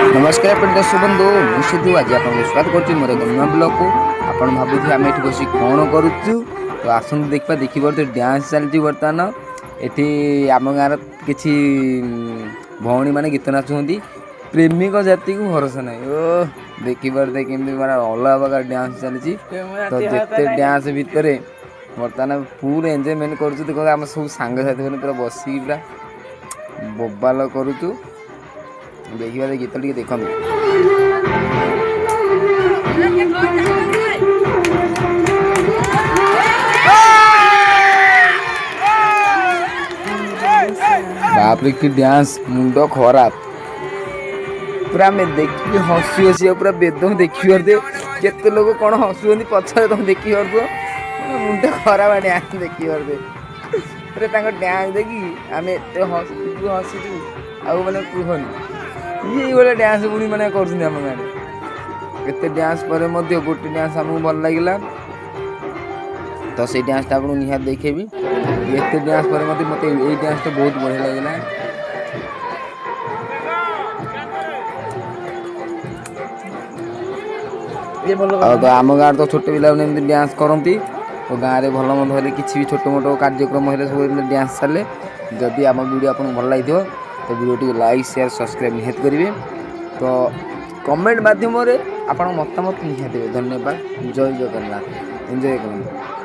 नमस्कार प्रिय दर्शक बंधु मुझे सिद्धू आज आपको स्वागत कर मोर एक नुआ ब्लॉग को आपन भाबुथि आम एठी बसी कौन करूचु तो आसन देखा देखी पारे डांस चलती बर्तमान एठी आम गाँव किसी भौणी माने गीत नाचुंती प्रेमिक जाति को भरोसा ना ओ देखी पारे केमती माने अलग प्रकार डांस चलती तो जिते डांस भितर बर्तमान फुल एंजॉयमेंट करूँ देखो आम सब सांग साथी मैंने पूरा बसिक पूरा बोबाल करूँ देखिए गीत टे देखते बाप रे कि डांस मुंड खराब पूरा आम देखिए हसी हसी पूरा बेदम देखी पारे केते लोग कौन हसुँच पछे तुम देखी पार मुंड खराब डांस देखी पारे डांस देखी आम एत हसुचु हसुचु आउ मैंने कहनी ये गोटे डांस पुणी मैंने कर गाँव डांस पर गोटे डांस आमको भल लगे तो से डांसटा आपको निहार देखेबी ये डांस पर मत ये डांसटा बहुत बढ़िया लगे तो आम गाँव तो छोट पिला डांस करती तो गाँव में भल मंद हेल्ले किसी भी छोट मोट कार्यक्रम हेल्ले सब डांस चले जदि आम वीडियो आपको भल लगे तो वीडियो लाइक शेयर सब्सक्राइब निहात करेंगे तो कमेंट माध्यम आप मतामत निहात देवे धन्यवाद जय जगन्नाथ एंजॉय करें।